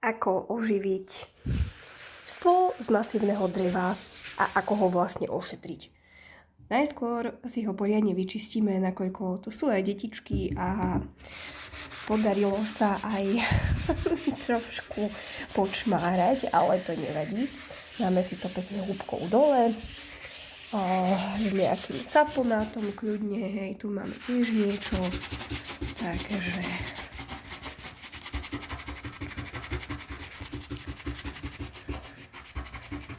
ako oživiť stôl z masívneho dreva a ako ho vlastne ošetriť. Najskôr si ho poriadne vyčistíme, nakoľko to sú aj detičky a podarilo sa aj trošku počmárať, ale to nevadí. Dáme si to pekne húbkou dole s nejakým saponátom kľudne, hej, tu máme tiež niečo, takže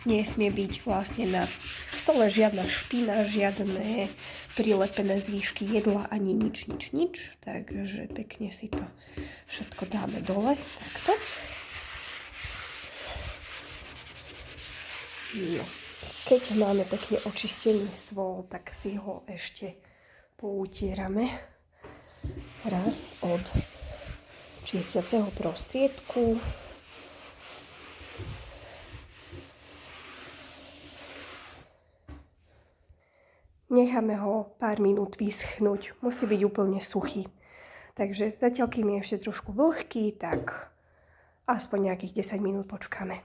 nesmie byť vlastne na stole žiadna špina, žiadne prilepené zvyšky jedla ani nič. Takže pekne si to všetko dáme dole, takto. No. Keď máme pekne očistený stôl, tak si ho ešte poutierame raz od čistiaceho prostriedku. Necháme ho pár minút vyschnúť, musí byť úplne suchý. Takže zatiaľ, kým je ešte trošku vlhký, tak aspoň nejakých 10 minút počkáme.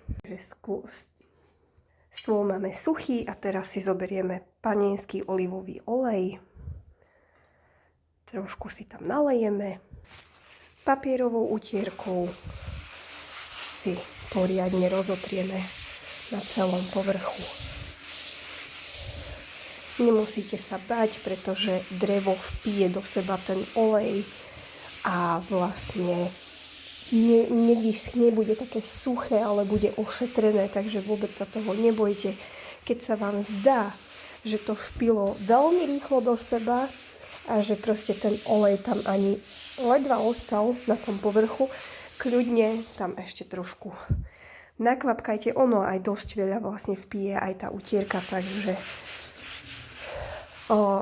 Stôl máme suchý a teraz si zoberieme panenský olivový olej. Trošku si tam nalejeme. Papierovou utierkou si poriadne rozotrieme na celom povrchu. Nemusíte sa báť, pretože drevo vpije do seba ten olej a vlastne nevyschne, bude také suché, ale bude ošetrené, takže vôbec sa toho nebojte. Keď sa vám zdá, že to vpilo veľmi rýchlo do seba a že proste ten olej tam ani ledva ostal na tom povrchu, kľudne tam ešte trošku nakvapkajte. Ono aj dosť veľa vlastne vpije aj tá utierka, takže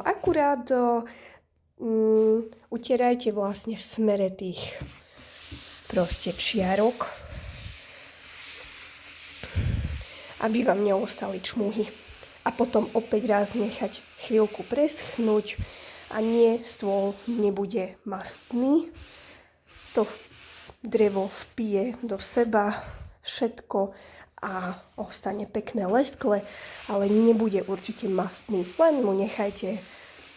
akurát utierajte vlastne v smere tých proste čiarok, aby vám neostali čmuhy. A potom opäť raz nechať chvíľku preschnúť a stôl nebude mastný. To drevo vpije do seba všetko a ostane pekné lesklé, ale nebude určite mastný. Len mu nechajte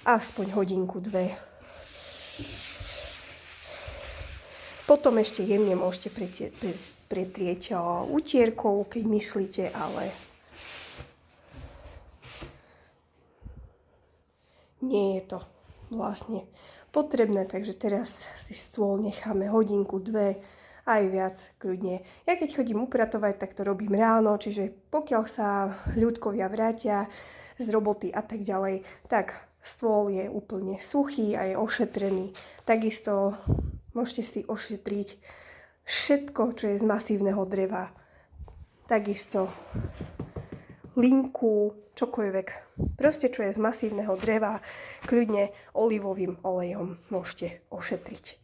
aspoň hodinku, dve. Potom ešte jemne môžete pretrieť utierkou, keď myslíte, ale nie je to vlastne potrebné, takže teraz si stôl necháme hodinku, dve, aj viac kľudne. Ja keď chodím upratovať, tak to robím ráno, čiže pokiaľ sa ľudkovia vrátia z roboty a tak ďalej, tak stôl je úplne suchý a je ošetrený. Takisto môžete si ošetriť všetko, čo je z masívneho dreva. Takisto linku, čokoľvek. Proste, čo je z masívneho dreva, kľudne olivovým olejom môžete ošetriť.